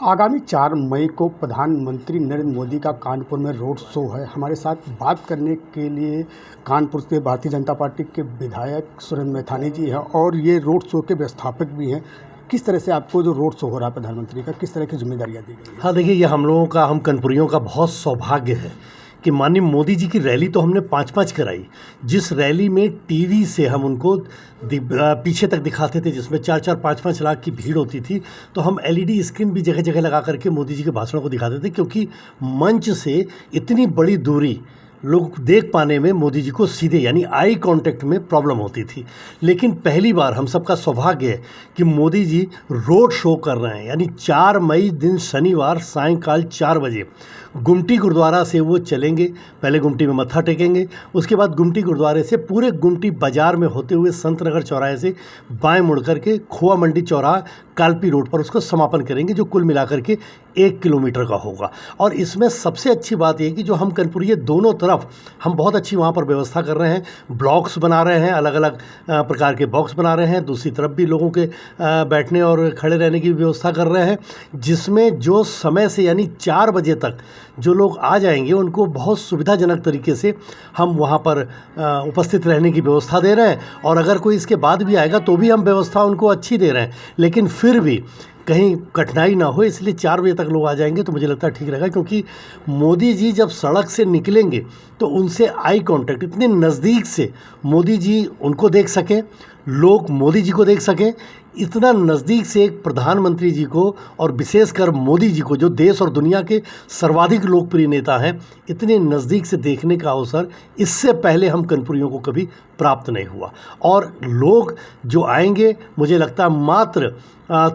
आगामी 4 मई को प्रधानमंत्री नरेंद्र मोदी का कानपुर में रोड शो है। हमारे साथ बात करने के लिए कानपुर से भारतीय जनता पार्टी के विधायक सुरेंद्र मैथानी जी हैं और ये रोड शो के व्यवस्थापक भी हैं। किस तरह से आपको जो रोड शो हो रहा है प्रधानमंत्री का, किस तरह की जिम्मेदारियां दी गई हैं? हाँ देखिए, ये हम लोगों का, हम कानपुरियों का बहुत सौभाग्य है कि माननीय मोदी जी की रैली तो हमने 5-5 कराई। जिस रैली में टीवी से हम उनको पीछे तक दिखाते थे, जिसमें 4-4, 5-5 लाख की भीड़ होती थी, तो हम एलईडी स्क्रीन भी जगह जगह लगा करके मोदी जी के भाषणों को दिखाते थे, क्योंकि मंच से इतनी बड़ी दूरी लोग देख पाने में मोदी जी को सीधे यानी आई कांटेक्ट में प्रॉब्लम होती थी। लेकिन पहली बार हम सबका सौभाग्य है कि मोदी जी रोड शो कर रहे हैं, यानी 4 मई दिन शनिवार सायंकाल 4 बजे गुमटी गुरुद्वारा से वो चलेंगे। पहले गुमटी में मत्था टेकेंगे, उसके बाद गुमटी गुरुद्वारे से पूरे गुमटी बाजार में होते हुए संत नगर चौराहे से बाएं मुड़ करके खोआ मंडी चौराहा कालपी रोड पर उसको समापन करेंगे, जो कुल मिलाकर के 1 किलोमीटर का होगा। और इसमें सबसे अच्छी बात यह कि जो हम कानपुरिये दोनों तरफ हम बहुत अच्छी वहाँ पर व्यवस्था कर रहे हैं। ब्लॉक्स बना रहे हैं, अलग अलग प्रकार के बॉक्स बना रहे हैं। दूसरी तरफ भी लोगों के बैठने और खड़े रहने की व्यवस्था कर रहे हैं, जिसमें जो समय से यानी 4 बजे तक जो लोग आ जाएंगे उनको बहुत सुविधाजनक तरीके से हम वहाँ पर उपस्थित रहने की व्यवस्था दे रहे हैं। और अगर कोई इसके बाद भी आएगा तो भी हम व्यवस्था उनको अच्छी दे रहे हैं, लेकिन फिर भी कहीं कठिनाई ना हो, इसलिए 4 बजे तक लोग आ जाएंगे तो मुझे लगता है ठीक रहेगा। क्योंकि मोदी जी जब सड़क से निकलेंगे तो उनसे आई कांटेक्ट, इतने नज़दीक से मोदी जी उनको देख सकें, लोग मोदी जी को देख सकें, इतना नज़दीक से एक प्रधानमंत्री जी को और विशेषकर मोदी जी को, जो देश और दुनिया के सर्वाधिक लोकप्रिय नेता हैं, इतने नज़दीक से देखने का अवसर इससे पहले हम कानपुरियों को कभी प्राप्त नहीं हुआ। और लोग जो आएंगे, मुझे लगता है मात्र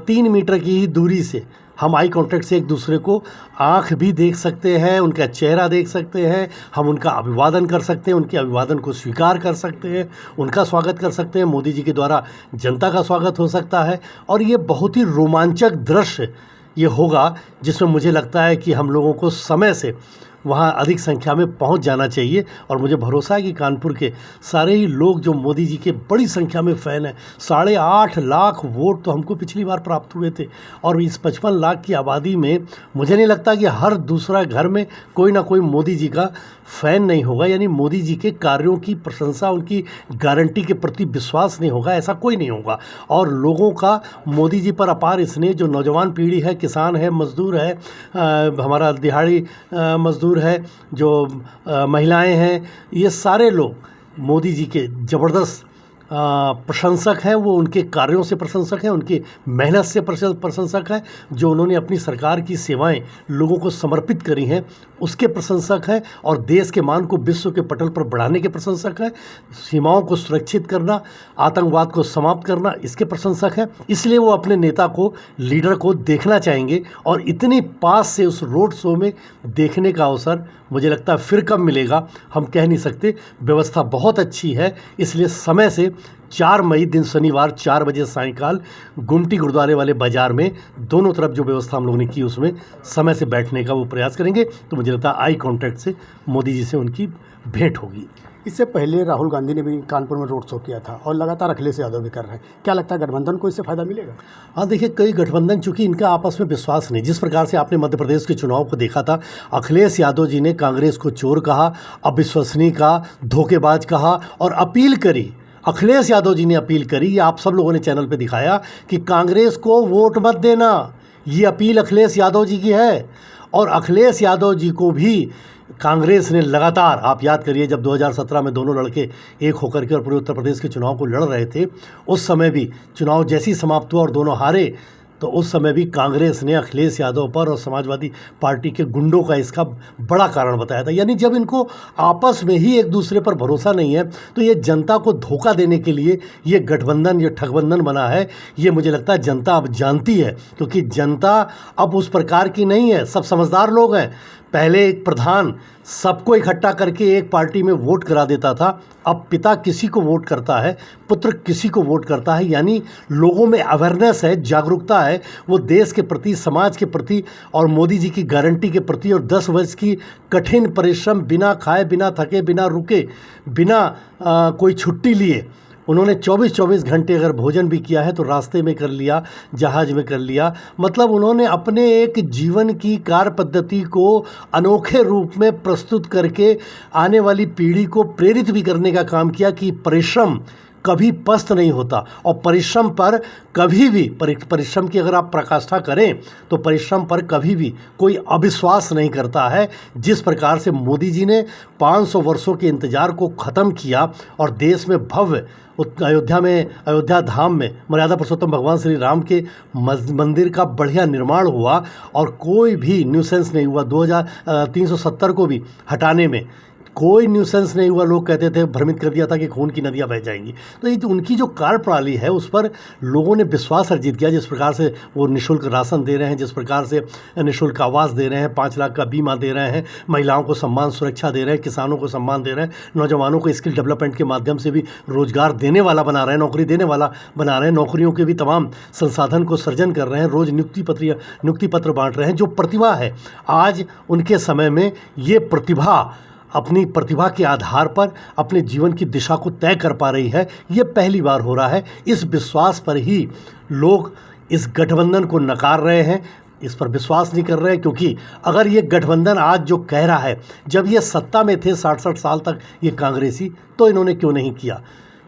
3 मीटर की ही दूरी से हम आई कांटेक्ट से एक दूसरे को आंख भी देख सकते हैं, उनका चेहरा देख सकते हैं, हम उनका अभिवादन कर सकते हैं, उनके अभिवादन को स्वीकार कर सकते हैं, उनका स्वागत कर सकते हैं। मोदी जी के द्वारा जनता का स्वागत हो सकता है और ये बहुत ही रोमांचक दृश्य ये होगा, जिसमें मुझे लगता है कि हम लोगों को समय से वहाँ अधिक संख्या में पहुँच जाना चाहिए। और मुझे भरोसा है कि कानपुर के सारे ही लोग जो मोदी जी के बड़ी संख्या में फ़ैन हैं, 8.5 लाख वोट तो हमको पिछली बार प्राप्त हुए थे, और इस 55 लाख की आबादी में मुझे नहीं लगता कि हर दूसरा घर में कोई ना कोई मोदी जी का फ़ैन नहीं होगा, यानी मोदी जी के कार्यों की प्रशंसा, उनकी गारंटी के प्रति विश्वास नहीं होगा, ऐसा कोई नहीं होगा। और लोगों का मोदी जी पर अपार स्नेह, जो नौजवान पीढ़ी है, किसान है, मज़दूर है, हमारा दिहाड़ी मज़दूर है, जो महिलाएं हैं, ये सारे लोग मोदी जी के ज़बरदस्त प्रशंसक हैं। वो उनके कार्यों से प्रशंसक हैं, उनकी मेहनत से प्रशंसक हैं, जो उन्होंने अपनी सरकार की सेवाएं लोगों को समर्पित करी हैं उसके प्रशंसक हैं, और देश के मान को विश्व के पटल पर बढ़ाने के प्रशंसक हैं। सीमाओं को सुरक्षित करना, आतंकवाद को समाप्त करना, इसके प्रशंसक हैं। इसलिए वो अपने नेता को, लीडर को देखना चाहेंगे, और इतनी पास से उस रोड शो में देखने का अवसर मुझे लगता है फिर कब मिलेगा हम कह नहीं सकते। व्यवस्था बहुत अच्छी है, इसलिए समय से 4 मई दिन शनिवार 4 बजे सायंकाल गुमटी गुरुद्वारे वाले बाज़ार में दोनों तरफ जो व्यवस्था हम लोगों ने की, उसमें समय से बैठने का वो प्रयास करेंगे। तो मुझे लगता है आई कांटेक्ट से मोदी जी से उनकी भेंट होगी। इससे पहले राहुल गांधी ने भी कानपुर में रोड शो किया था और लगातार अखिलेश यादव भी कर रहे हैं। क्या लगता है गठबंधन को इससे फ़ायदा मिलेगा? हाँ देखिए, कई गठबंधन, चूंकि इनका आपस में विश्वास नहीं, जिस प्रकार से आपने मध्य प्रदेश के चुनाव को देखा था, अखिलेश यादव जी ने कांग्रेस को चोर कहा, अविश्वसनीय कहा, धोखेबाज कहा और अपील करी। अखिलेश यादव जी ने अपील करी, ये आप सब लोगों ने चैनल पे दिखाया कि कांग्रेस को वोट मत देना, ये अपील अखिलेश यादव जी की है। और अखिलेश यादव जी को भी कांग्रेस ने लगातार, आप याद करिए जब 2017 में दोनों लड़के एक होकर के और पूरे उत्तर प्रदेश के चुनाव को लड़ रहे थे, उस समय भी चुनाव जैसे ही समाप्त हुआ और दोनों हारे, तो उस समय भी कांग्रेस ने अखिलेश यादव पर और समाजवादी पार्टी के गुंडों का इसका बड़ा कारण बताया था। यानी जब इनको आपस में ही एक दूसरे पर भरोसा नहीं है, तो ये जनता को धोखा देने के लिए ये गठबंधन, ये ठगबंधन बना है। ये मुझे लगता है जनता अब जानती है, क्योंकि जनता अब उस प्रकार की नहीं है, सब समझदार लोग हैं। पहले एक प्रधान सबको इकट्ठा करके एक पार्टी में वोट करा देता था, अब पिता किसी को वोट करता है, पुत्र किसी को वोट करता है। यानी लोगों में अवेयरनेस है, जागरूकता है, वो देश के प्रति, समाज के प्रति और मोदी जी की गारंटी के प्रति, और 10 वर्ष की कठिन परिश्रम, बिना खाए, बिना थके, बिना रुके, बिना कोई छुट्टी लिए उन्होंने 24-24 घंटे अगर भोजन भी किया है तो रास्ते में कर लिया, जहाज में कर लिया। मतलब उन्होंने अपने एक जीवन की कार्य पद्धति को अनोखे रूप में प्रस्तुत करके आने वाली पीढ़ी को प्रेरित भी करने का काम किया कि परिश्रम कभी पस्त नहीं होता, और परिश्रम पर कभी भी परिश्रम की अगर आप पराकाष्ठा करें तो परिश्रम पर कभी भी कोई अविश्वास नहीं करता है। जिस प्रकार से मोदी जी ने 500 वर्षों के इंतजार को ख़त्म किया और देश में भव्य अयोध्या धाम में मर्यादा पुरुषोत्तम भगवान श्री राम के मंदिर का बढ़िया निर्माण हुआ और कोई भी न्यूसेंस नहीं हुआ। 2370 को भी हटाने में कोई न्यूसेंस नहीं हुआ। लोग कहते थे, भ्रमित कर दिया था कि खून की नदियाँ बह जाएंगी। तो ये उनकी जो कार्यप्रणाली है उस पर लोगों ने विश्वास अर्जित किया। जिस प्रकार से वो निःशुल्क राशन दे रहे हैं, जिस प्रकार से निःशुल्क आवास दे रहे हैं, 5 लाख का बीमा दे रहे हैं, महिलाओं को सम्मान सुरक्षा दे रहे हैं, किसानों को सम्मान दे रहे हैं, नौजवानों को स्किल डेवलपमेंट के माध्यम से भी रोजगार देने वाला बना रहे हैं, नौकरी देने वाला बना रहे हैं, नौकरियों के भी तमाम संसाधन को सृजन कर रहे हैं, रोज़ नियुक्ति पत्र बांट रहे हैं। जो प्रतिभा है आज उनके समय में, ये प्रतिभा अपनी प्रतिभा के आधार पर अपने जीवन की दिशा को तय कर पा रही है। ये पहली बार हो रहा है। इस विश्वास पर ही लोग इस गठबंधन को नकार रहे हैं, इस पर विश्वास नहीं कर रहे हैं। क्योंकि अगर ये गठबंधन आज जो कह रहा है, जब ये सत्ता में थे 60-60 साल तक ये कांग्रेसी, तो इन्होंने क्यों नहीं किया?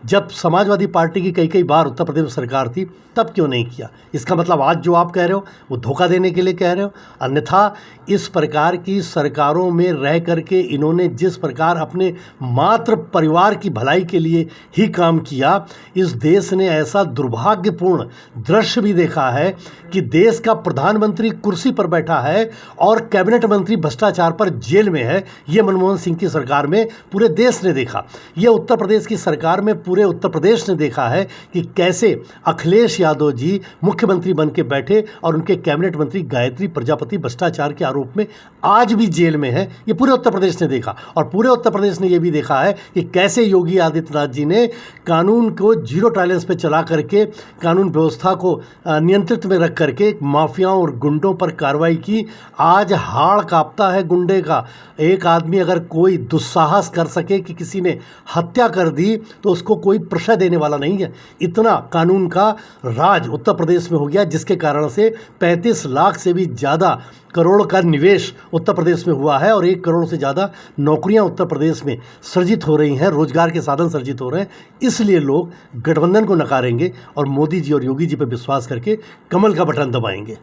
जब समाजवादी पार्टी की कई बार उत्तर प्रदेश में सरकार थी, तब क्यों नहीं किया? इसका मतलब आज जो आप कह रहे हो वो धोखा देने के लिए कह रहे हो। अन्यथा इस प्रकार की सरकारों में रह करके इन्होंने जिस प्रकार अपने मात्र परिवार की भलाई के लिए ही काम किया, इस देश ने ऐसा दुर्भाग्यपूर्ण दृश्य भी देखा है कि देश का प्रधानमंत्री कुर्सी पर बैठा है और कैबिनेट मंत्री भ्रष्टाचार पर जेल में है। ये मनमोहन सिंह की सरकार में पूरे देश ने देखा। ये उत्तर प्रदेश की सरकार में पूरे उत्तर प्रदेश ने देखा है कि कैसे अखिलेश यादव जी मुख्यमंत्री बन के बैठे और उनके कैबिनेट मंत्री गायत्री प्रजापति भ्रष्टाचार के आरोप में आज भी जेल में है। ये पूरे उत्तर प्रदेश ने देखा। और पूरे उत्तर प्रदेश ने ये भी देखा है कि कैसे योगी आदित्यनाथ जी ने कानून को जीरो टॉलरेंस पे चला करके कानून व्यवस्था को नियंत्रित में रख करके माफियाओं और गुंडों पर कार्रवाई की। आज हाड़ कांपता है गुंडे का। एक आदमी अगर कोई दुस्साहस कर सके कि किसी ने हत्या कर दी तो उसको कोई प्रश्रय देने वाला नहीं है। इतना कानून का राज उत्तर प्रदेश में हो गया, जिसके कारण से 35 लाख से भी ज़्यादा करोड़ का निवेश उत्तर प्रदेश में हुआ है और 1 करोड़ से ज़्यादा नौकरियां उत्तर प्रदेश में सृजित हो रही हैं, रोजगार के साधन सृजित हो रहे हैं। इसलिए लोग गठबंधन को नकारेंगे और मोदी जी और योगी जी पर विश्वास करके कमल का बटन दबाएंगे।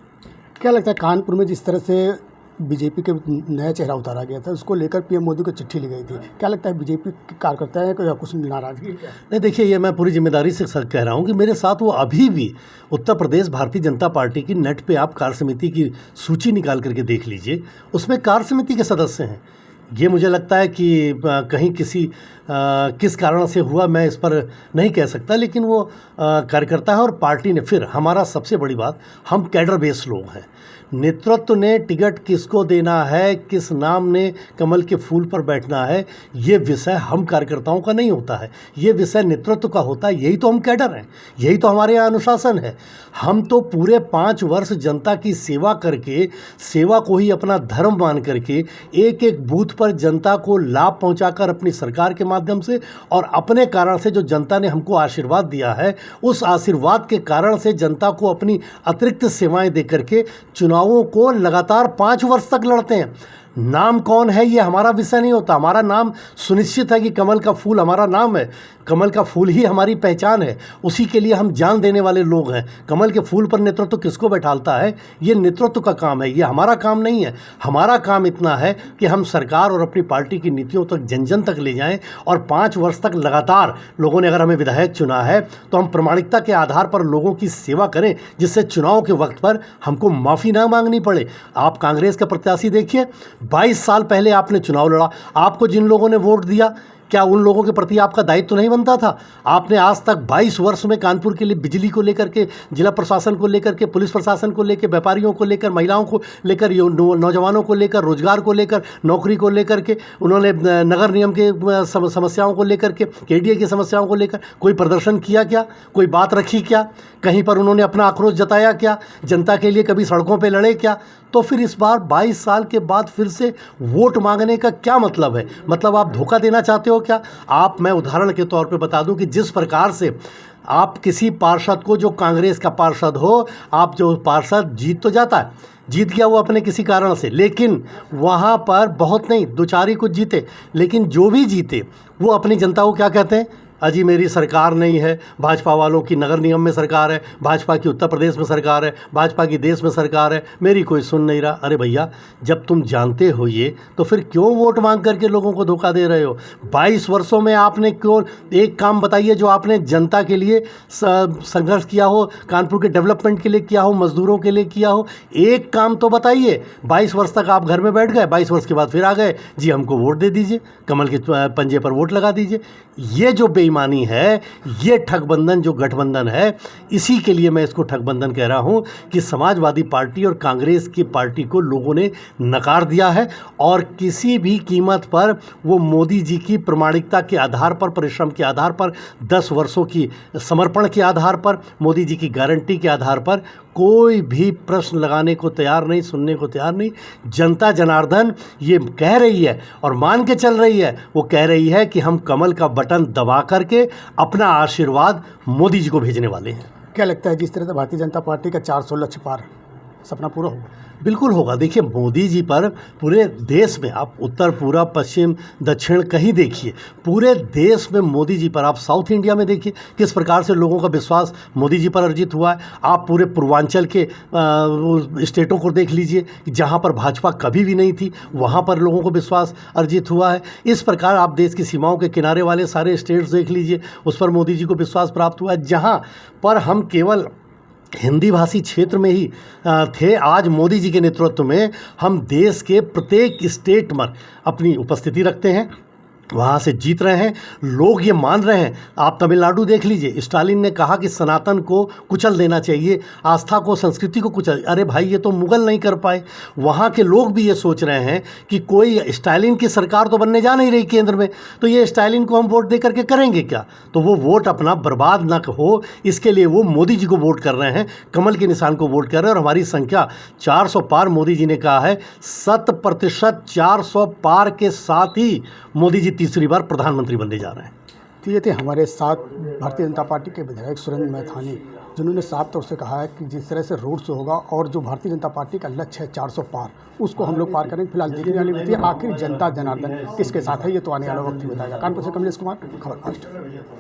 क्या लगता है, कानपुर में जिस तरह से बीजेपी के नया चेहरा उतारा गया था, उसको लेकर पीएम मोदी को चिट्ठी ली गई थी, क्या लगता है बीजेपी के कार्यकर्ता है या कुछ नाराजगी? नहीं, देखिए, ये मैं पूरी जिम्मेदारी से कह रहा हूँ कि मेरे साथ वो अभी भी उत्तर प्रदेश भारतीय जनता पार्टी की नेट पे आप कार्य समिति की सूची निकाल करके देख लीजिए, उसमें कार्य समिति के सदस्य हैं। ये मुझे लगता है कि कहीं किस कारण से हुआ मैं इस पर नहीं कह सकता, लेकिन वो कार्यकर्ता है और पार्टी ने। फिर हमारा सबसे बड़ी बात, हम कैडर बेस लोग हैं। नेतृत्व ने टिकट किसको देना है, किस नाम ने कमल के फूल पर बैठना है, ये विषय हम कार्यकर्ताओं का नहीं होता है, ये विषय नेतृत्व का होता है। यही तो हम कैडर हैं, यही तो हमारे यहाँ अनुशासन है। हम तो पूरे 5 वर्ष जनता की सेवा करके, सेवा को ही अपना धर्म मान करके एक बूथ पर जनता को लाभ पहुंचाकर अपनी सरकार के माध्यम से और अपने कारण से जो जनता ने हमको आशीर्वाद दिया है, उस आशीर्वाद के कारण से जनता को अपनी अतिरिक्त सेवाएं दे करके चुनावों को लगातार 5 वर्ष तक लड़ते हैं। नाम कौन है ये हमारा विषय नहीं होता। हमारा नाम सुनिश्चित है कि कमल का फूल हमारा नाम है, कमल का फूल ही हमारी पहचान है, उसी के लिए हम जान देने वाले लोग हैं। कमल के फूल पर नेतृत्व किसको बैठालता है, ये नेतृत्व का काम है, ये हमारा काम नहीं है। हमारा काम इतना है कि हम सरकार और अपनी पार्टी की नीतियों तक जन जन तक ले जाएं और 5 वर्ष तक लगातार लोगों ने अगर हमें विधायक चुना है तो हम प्रामाणिकता के आधार पर लोगों की सेवा करें, जिससे चुनाव के वक्त पर हमको माफ़ी ना मांगनी पड़े। आप कांग्रेस का प्रत्याशी देखिए, 22 साल पहले आपने चुनाव लड़ा, आपको जिन लोगों ने वोट दिया, क्या उन लोगों के प्रति आपका दायित्व तो नहीं बनता था? आपने आज तक 22 वर्ष में कानपुर के लिए बिजली को लेकर के, जिला प्रशासन को लेकर के, पुलिस प्रशासन को लेकर, व्यापारियों को लेकर, महिलाओं को लेकर, नौजवानों को लेकर, रोजगार को लेकर, नौकरी को लेकर के, उन्होंने नगर निगम के समस्याओं को लेकर के, केडीए की समस्याओं को लेकर कोई प्रदर्शन किया क्या? कोई बात रखी क्या? कहीं पर उन्होंने अपना आक्रोश जताया क्या? जनता के लिए कभी सड़कों पर लड़े क्या? तो फिर इस बार 22 साल के बाद फिर से वोट मांगने का क्या मतलब है? मतलब आप धोखा देना चाहते हो हो क्या आप? मैं उदाहरण के तौर पे बता दूं कि जिस प्रकार से आप किसी पार्षद को, जो कांग्रेस का पार्षद हो, आप जो पार्षद जीत तो जाता है, जीत गया वो अपने किसी कारण से, लेकिन वहाँ पर बहुत नहीं, दो चार ही कुछ जीते, लेकिन जो भी जीते वो अपनी जनता को क्या कहते हैं? अजी मेरी सरकार नहीं है, भाजपा वालों की नगर निगम में सरकार है, भाजपा की उत्तर प्रदेश में सरकार है, भाजपा की देश में सरकार है, मेरी कोई सुन नहीं रहा। अरे भैया, जब तुम जानते हो ये, तो फिर क्यों वोट मांग करके लोगों को धोखा दे रहे हो? 22 वर्षों में आपने क्यों एक काम बताइए जो आपने जनता के लिए संघर्ष किया हो, कानपुर के डेवलपमेंट के लिए किया हो, मजदूरों के लिए किया हो, एक काम तो बताइए। 22 वर्ष तक आप घर में बैठ गए, 22 वर्ष के बाद फिर आ गए जी हमको वोट दे दीजिए, कमल के पंजे पर वोट लगा दीजिए। ये जो बेईमानी है, ये ठगबंधन जो गठबंधन है, इसी के लिए मैं इसको ठगबंधन कह रहा हूं कि समाजवादी पार्टी और कांग्रेस की पार्टी को लोगों ने नकार दिया है और किसी भी कीमत पर वो मोदी जी की प्रामाणिकता के आधार पर, परिश्रम के आधार पर, 10 वर्षों की समर्पण के आधार पर, मोदी जी की गारंटी के आधार पर कोई भी प्रश्न लगाने को तैयार नहीं, सुनने को तैयार नहीं। जनता जनार्दन ये कह रही है और मान के चल रही है, वो कह रही है कि हम कमल का बटन दबा करके अपना आशीर्वाद मोदी जी को भेजने वाले हैं। क्या लगता है जिस तरह से भारतीय जनता पार्टी का 400 लक्ष्य पार सपना पूरा होगा? बिल्कुल होगा। देखिए, मोदी जी पर पूरे देश में, आप उत्तर, पूर्व, पश्चिम, दक्षिण कहीं देखिए, पूरे देश में मोदी जी पर, आप साउथ इंडिया में देखिए किस प्रकार से लोगों का विश्वास मोदी जी पर अर्जित हुआ है। आप पूरे पूर्वांचल के स्टेटों को देख लीजिए, जहाँ पर भाजपा कभी भी नहीं थी, वहाँ पर लोगों को विश्वास अर्जित हुआ है। इस प्रकार आप देश की सीमाओं के किनारे वाले सारे स्टेट्स देख लीजिए, उस पर मोदी जी को विश्वास प्राप्त हुआ है। जहाँ पर हम केवल हिंदी भाषी क्षेत्र में ही थे, आज मोदी जी के नेतृत्व में हम देश के प्रत्येक स्टेट में अपनी उपस्थिति रखते हैं, वहाँ से जीत रहे हैं, लोग ये मान रहे हैं। आप तमिलनाडु देख लीजिए, स्टालिन ने कहा कि सनातन को कुचल देना चाहिए, आस्था को, संस्कृति को कुचल। अरे भाई, ये तो मुगल नहीं कर पाए। वहाँ के लोग भी ये सोच रहे हैं कि कोई स्टालिन की सरकार तो बनने जा नहीं रही केंद्र में, तो ये स्टालिन को हम वोट दे करके करेंगे क्या? तो वो वोट अपना बर्बाद ना हो, इसके लिए वो मोदी जी को वोट कर रहे हैं, कमल के निशान को वोट कर रहे हैं। और हमारी संख्या 400 पार, मोदी जी ने कहा है 100% 400 पार के साथ ही मोदी जी तीसरी बार प्रधानमंत्री बनने जा रहे हैं। तो ये थे हमारे साथ भारतीय जनता पार्टी के विधायक सुरेंद्र मैथानी, जिन्होंने साफ तौर से कहा है कि जिस तरह से रोड शो होगा और जो भारतीय जनता पार्टी का लक्ष्य है 400 पार, उसको हम लोग पार करेंगे। फिलहाल देखने वाली बात है आखिर जनता जनार्दन किसके साथ है, ये तो आने वाला वक्त ही बताएगा। कानपुर से कमलेश कुमार, खबर फास्ट।